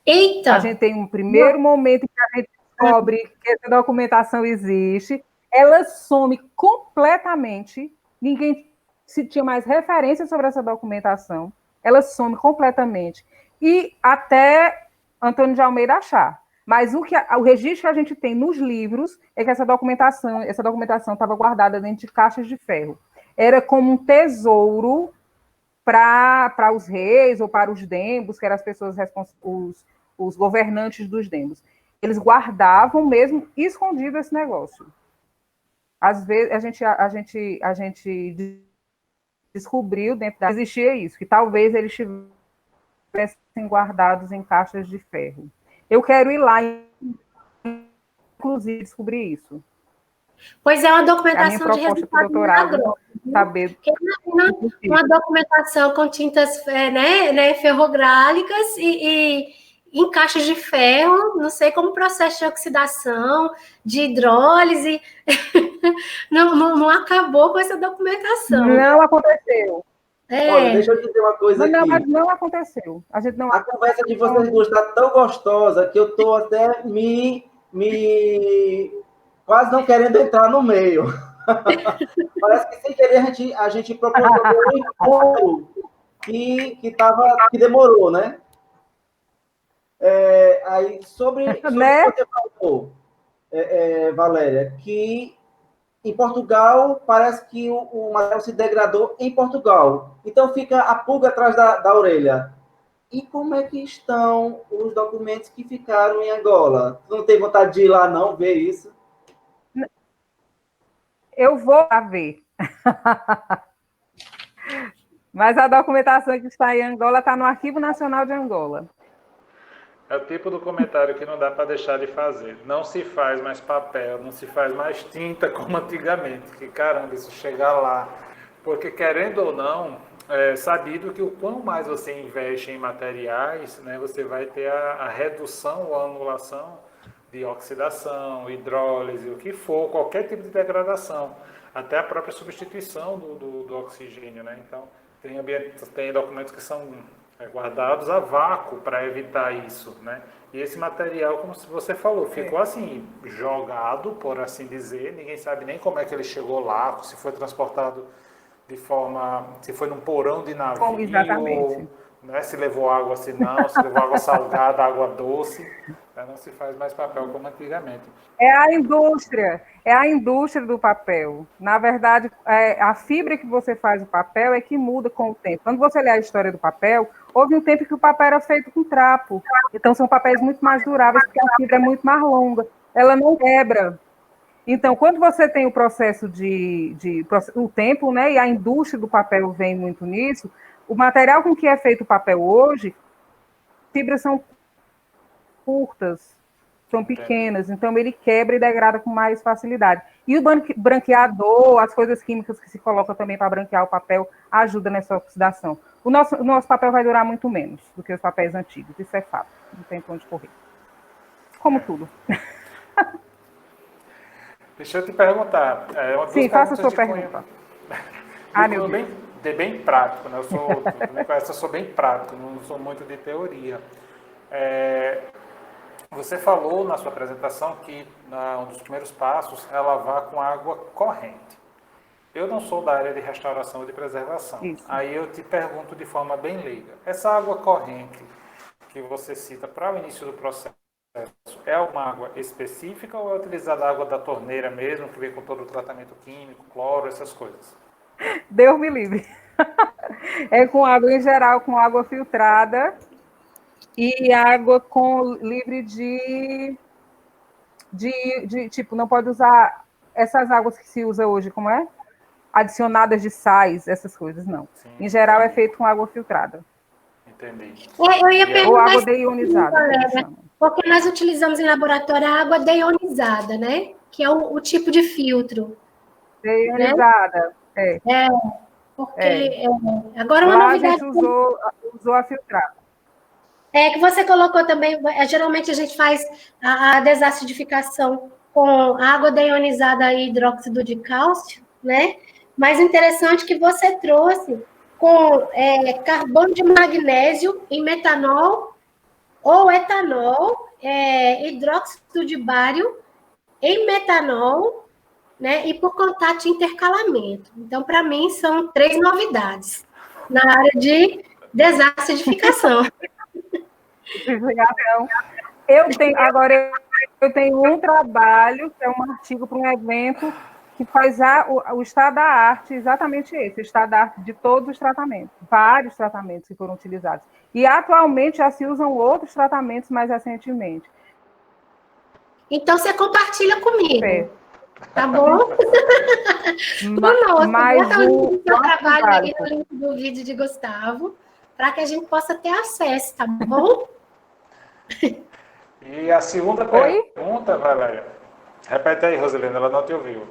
Eita! A gente tem um primeiro momento em que a gente descobre que essa documentação existe, ela some completamente, ninguém se tinha mais referência sobre essa documentação, ela some completamente. E até Antônio de Almeida achar. Mas o registro que a gente tem nos livros é que essa documentação estava guardada dentro de caixas de ferro. Era como um tesouro para os reis ou para os dembos, que eram as pessoas os governantes dos dembos. Eles guardavam mesmo escondido esse negócio. Às vezes a gente descobriu dentro da existia isso, que talvez eles estivessem guardados em caixas de ferro. Eu quero ir lá, inclusive, descobrir isso. Pois é, uma documentação de resultado doutorado, saber. Uma documentação com tintas ferrográficas e em caixas de ferro, não sei como processo de oxidação, de hidrólise, não acabou com essa documentação. Não aconteceu. Olha, deixa eu dizer uma coisa aqui. Mas não aconteceu. A conversa de vocês duas está tão gostosa que eu estou até quase não querendo entrar no meio. Parece que sem querer a gente proporcionou um encontro que demorou, né? Aí sobre o que você falou, Valéria, que em Portugal, parece que o material se degradou em Portugal. Então, fica a pulga atrás da orelha. E como é que estão os documentos que ficaram em Angola? Tu não tem vontade de ir lá, não, ver isso? Eu vou lá ver. Mas a documentação que está em Angola está no Arquivo Nacional de Angola. É o tipo do comentário que não dá para deixar de fazer. Não se faz mais papel, não se faz mais tinta como antigamente. Que caramba, isso chegar lá. Porque querendo ou não, é sabido que o quanto mais você investe em materiais, né, você vai ter a redução ou a anulação de oxidação, hidrólise, o que for, qualquer tipo de degradação. Até a própria substituição do oxigênio, né? Então, tem documentos que são guardados a vácuo para evitar isso, né? E esse material, como você falou, ficou assim, jogado, por assim dizer, ninguém sabe nem como é que ele chegou lá, se foi transportado se foi num porão de navio, exatamente. Né, se levou água, se não, se levou água salgada, água doce, né, não se faz mais papel como antigamente. É a indústria do papel. Na verdade, a fibra que você faz o papel é que muda com o tempo. Quando você lê a história do papel, Houve um tempo que o papel era feito com trapo. Então, são papéis muito mais duráveis, porque a fibra é muito mais longa. Ela não quebra. Então, quando você tem o processo o tempo, né, e a indústria do papel vem muito nisso, o material com que é feito o papel hoje, fibras são curtas, são pequenas, então ele quebra e degrada com mais facilidade. E o branqueador, as coisas químicas que se colocam também para branquear o papel, ajuda nessa oxidação. O nosso papel vai durar muito menos do que os papéis antigos, isso é fato, não tem pra onde correr. Como tudo. Deixa eu te perguntar. Sim, faça a sua pergunta. Meu Deus. Bem prático, né? Eu sou bem prático, não sou muito de teoria. Você falou na sua apresentação que um dos primeiros passos é lavar com água corrente. Eu não sou da área de restauração e de preservação. Isso. Aí eu te pergunto de forma bem leiga. Essa água corrente que você cita para o início do processo, é uma água específica ou é utilizada a água da torneira mesmo, que vem com todo o tratamento químico, cloro, essas coisas? Deus me livre. É com água em geral, com água filtrada e água livre de tipo, não pode usar essas águas que se usa hoje, como é? Adicionadas de sais, essas coisas, não. Sim, em geral, é feito com água filtrada. Entendi. Eu ia perguntar ou água deionizada. Porque nós utilizamos em laboratório a água deionizada, né? Que é o tipo de filtro. Deionizada, né? Porque agora uma lá novidade. A gente usou a filtrada. Que você colocou também, geralmente a gente faz a desacidificação com água deionizada e hidróxido de cálcio, né? Mas interessante que você trouxe com carbono de magnésio em metanol ou etanol, hidróxido de bário em metanol, né? E por contato de intercalamento. Então, para mim, são 3 novidades na área de desacidificação. Eu tenho um trabalho, que é um artigo para um evento, que faz o estado da arte, exatamente esse, o estado da arte de todos os tratamentos, vários tratamentos que foram utilizados. E atualmente já se usam outros tratamentos mais recentemente. Então você compartilha comigo. Tá bom? Bota o link do seu trabalho aí no link do vídeo de Gustavo, para que a gente possa ter acesso, tá bom? E a segunda pergunta, Valéria. Repete aí, Roselena, ela não te ouviu.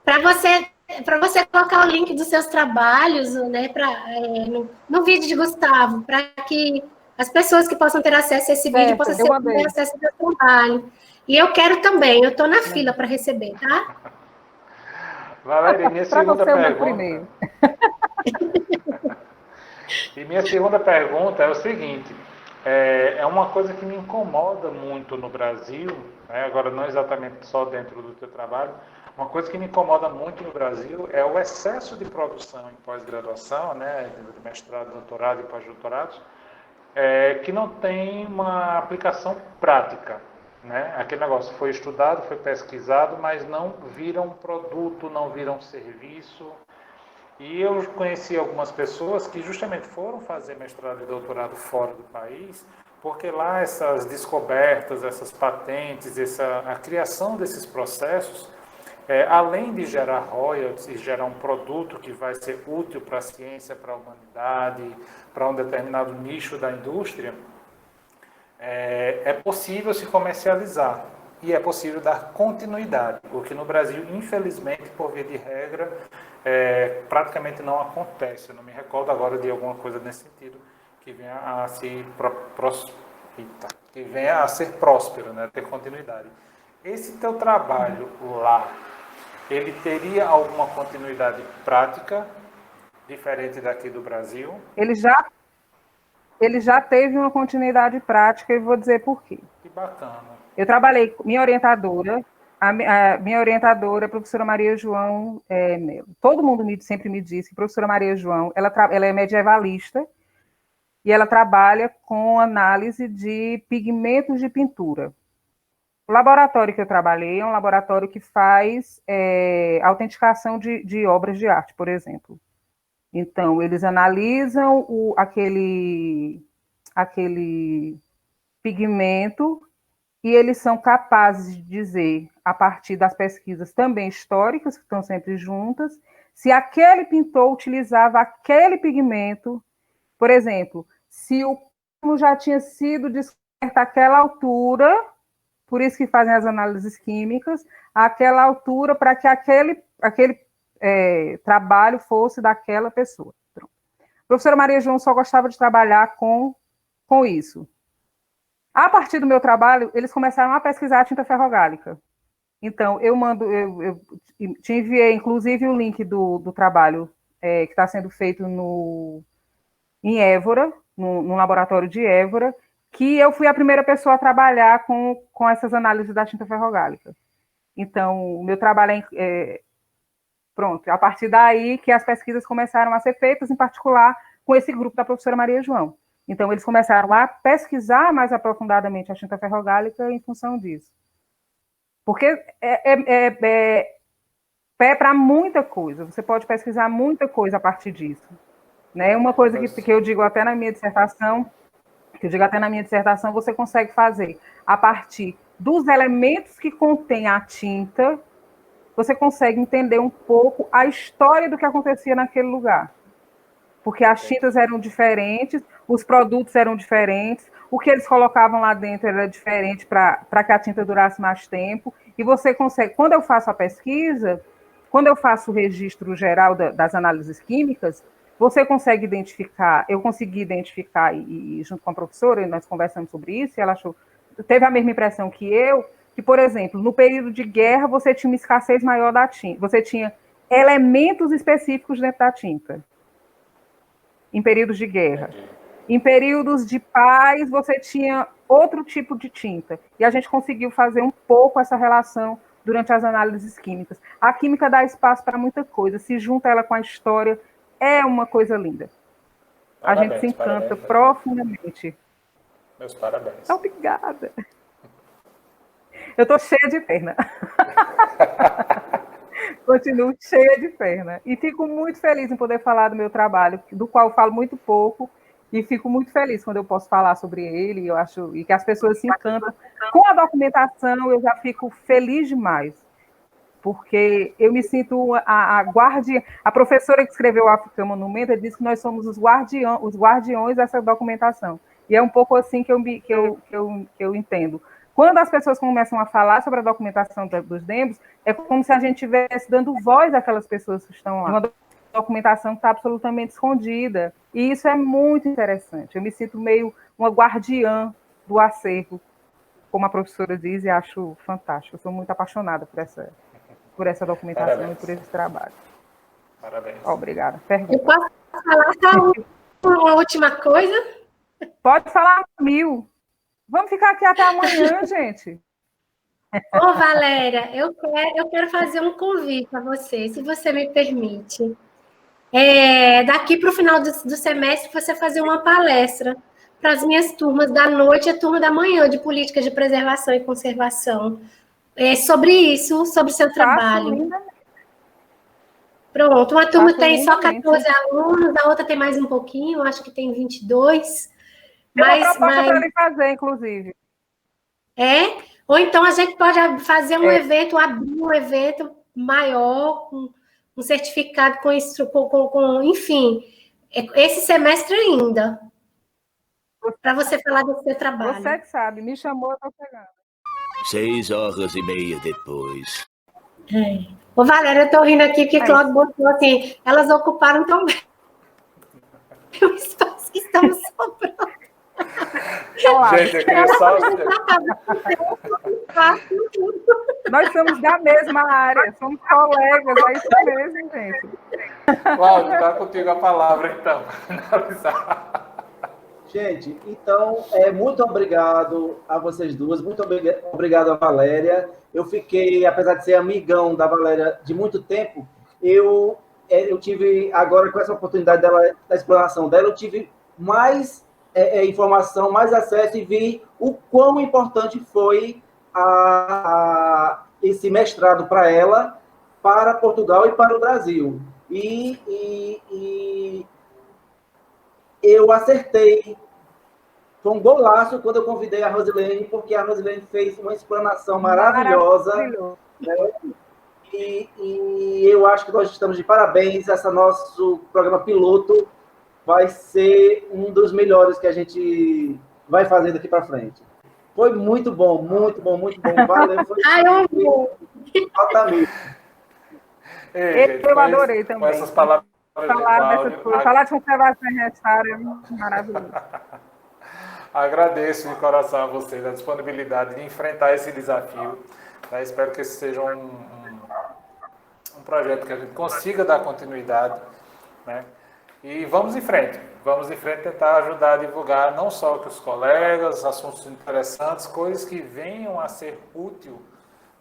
Para você colocar o link dos seus trabalhos, né, no vídeo de Gustavo, para que as pessoas que possam ter acesso a esse vídeo possam ter acesso ao seu trabalho. E eu quero também, eu estou na fila para receber, tá? Valéria, minha segunda pergunta. E minha segunda pergunta é o seguinte: é uma coisa que me incomoda muito no Brasil, né, agora não exatamente só dentro do teu trabalho, uma coisa que me incomoda muito no Brasil é o excesso de produção em pós-graduação, né, de mestrado, doutorado e pós-doutorados, que não tem uma aplicação prática. Né? Aquele negócio foi estudado, foi pesquisado, mas não vira um produto, não vira um serviço. E eu conheci algumas pessoas que justamente foram fazer mestrado e doutorado fora do país, porque lá essas descobertas, essas patentes, a criação desses processos, além de gerar royalties e gerar um produto que vai ser útil para a ciência, para a humanidade, para um determinado nicho da indústria, é possível se comercializar e é possível dar continuidade, o que no Brasil, infelizmente, por via de regra, praticamente não acontece. Eu não me recordo agora de alguma coisa nesse sentido que venha a ser próspero, né? Ter continuidade. Esse teu trabalho lá, ele teria alguma continuidade prática diferente daqui do Brasil? Ele já teve uma continuidade prática e vou dizer por quê. Que bacana. Eu trabalhei com minha orientadora, a minha orientadora, a professora Maria João Melo. Todo mundo sempre me disse que a professora Maria João, ela é medievalista e ela trabalha com análise de pigmentos de pintura. O laboratório que eu trabalhei é um laboratório que faz autenticação de obras de arte, por exemplo. Então, eles analisam aquele pigmento e eles são capazes de dizer, a partir das pesquisas também históricas, que estão sempre juntas, se aquele pintor utilizava aquele pigmento, por exemplo, se o pigmento já tinha sido descoberto àquela altura, por isso que fazem as análises químicas, àquela altura, para que aquele trabalho fosse daquela pessoa. Pronto. A professora Maria João só gostava de trabalhar com isso. A partir do meu trabalho, eles começaram a pesquisar a tinta ferrogálica. Então, eu te enviei, inclusive, o link do trabalho que está sendo feito em Évora, no laboratório de Évora, que eu fui a primeira pessoa a trabalhar com essas análises da tinta ferrogálica. Então, o meu trabalho pronto, a partir daí que as pesquisas começaram a ser feitas, em particular com esse grupo da professora Maria João. Então, eles começaram a pesquisar mais aprofundadamente a tinta ferrogálica em função disso. Porque é para muita coisa, você pode pesquisar muita coisa a partir disso. Né? Uma coisa que eu digo até na minha dissertação, você consegue fazer a partir dos elementos que contém a tinta, você consegue entender um pouco a história do que acontecia naquele lugar. Porque as tintas eram diferentes, os produtos eram diferentes, o que eles colocavam lá dentro era diferente para que a tinta durasse mais tempo. E você consegue, quando eu faço a pesquisa, quando eu faço o registro geral das análises químicas, você consegue identificar, eu consegui identificar, e junto com a professora, nós conversamos sobre isso, e ela teve a mesma impressão que eu, que, por exemplo, no período de guerra, você tinha uma escassez maior da tinta, você tinha elementos específicos dentro da tinta, em períodos de guerra. Em períodos de paz, você tinha outro tipo de tinta. E a gente conseguiu fazer um pouco essa relação durante as análises químicas. A química dá espaço para muita coisa, se junta ela com a história, é uma coisa linda. Parabéns, a gente se encanta profundamente. Meus parabéns. Obrigada. Eu estou cheia de perna. Continuo cheia de perna. E fico muito feliz em poder falar do meu trabalho, do qual eu falo muito pouco, e fico muito feliz quando eu posso falar sobre ele, eu acho, e que as pessoas se encantam. Com a documentação, eu já fico feliz demais, porque eu me sinto a guardiã. A professora que escreveu o África Monumento disse que nós somos os guardiões dessa documentação. E é um pouco assim que eu entendo. Quando as pessoas começam a falar sobre a documentação dos DEMBs, é como se a gente estivesse dando voz àquelas pessoas que estão lá. Uma documentação que está absolutamente escondida. E isso é muito interessante. Eu me sinto meio uma guardiã do acervo, como a professora diz, e acho fantástico. Eu sou muito apaixonada por essa documentação. Parabéns. E por esse trabalho. Parabéns. Obrigada. Pergunta. Eu posso falar só uma última coisa? Pode falar 1000. Vamos ficar aqui até amanhã, gente. Ô, Valéria, eu quero fazer um convite a você, se você me permite. Daqui para o final do semestre, você fazer uma palestra para as minhas turmas da noite e a turma da manhã de políticas de preservação e conservação. Sobre isso, sobre o seu trabalho. Pronto, uma turma tem só 14 alunos, a outra tem mais um pouquinho, acho que tem 22. Tem uma proposta para ele fazer, inclusive. Ou então a gente pode fazer um evento, abrir um evento maior, com um certificado enfim, esse semestre ainda, para você falar do seu trabalho. Você que sabe, me chamou, eu estou pegando. 6h30 depois. Ô, Valéria, eu estou rindo aqui porque Cláudio botou assim, elas ocuparam tão bem o espaço que estamos sobrando. Gente, eu queria só... Nós somos da mesma área, somos colegas, é isso mesmo, gente. Cláudio, dá contigo a palavra, então, para finalizar. Gente, então, muito obrigado a vocês duas, muito obrigado a Valéria. Eu fiquei, apesar de ser amigão da Valéria de muito tempo, eu tive, agora com essa oportunidade da explanação dela, eu tive mais informação, mais acesso e vi o quão importante foi esse mestrado para ela, para Portugal e para o Brasil. E eu acertei. Foi um golaço quando eu convidei a Rosilene, porque a Rosilene fez uma explanação maravilhosa. Né? E eu acho que nós estamos de parabéns. Esse nosso programa piloto vai ser um dos melhores que a gente vai fazer daqui para frente. Foi muito bom, muito bom, muito bom. Valeu. Foi Eu adorei também. Com essas palavras falar de conservação em restauro é maravilhoso. Agradeço de coração a vocês a disponibilidade de enfrentar esse desafio. Né? Espero que esse seja um projeto que a gente consiga dar continuidade. Né? E vamos em frente tentar ajudar a divulgar não só que os colegas, assuntos interessantes, coisas que venham a ser útil,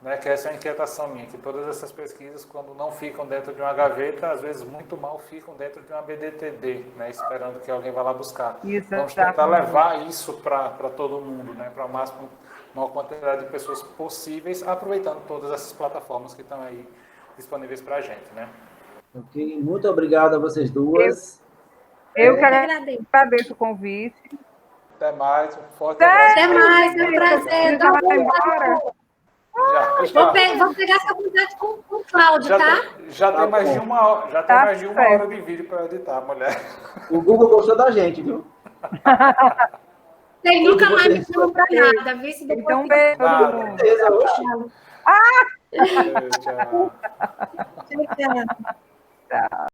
né? Que essa é a inquietação minha, que todas essas pesquisas, quando não ficam dentro de uma gaveta, às vezes muito mal ficam dentro de uma BDTD, né? Esperando que alguém vá lá buscar. Isso, vamos tentar levar isso para todo mundo, né? Para a máxima maior quantidade de pessoas possíveis, aproveitando todas essas plataformas que estão aí disponíveis para a gente, né? Ok, muito obrigado a vocês duas. Eu que agradeço o convite. Até mais, um forte abraço. Até mais, é um prazer. Já vai embora? Vou pegar essa oportunidade com o Cláudio, tá? Já tem mais de uma hora, hora de vídeo para editar, mulher. O Google gostou da gente, viu? Ele nunca mais me chamou para nada, viu? Se depois Então, beijo. Tchau. Tchau. Tchau.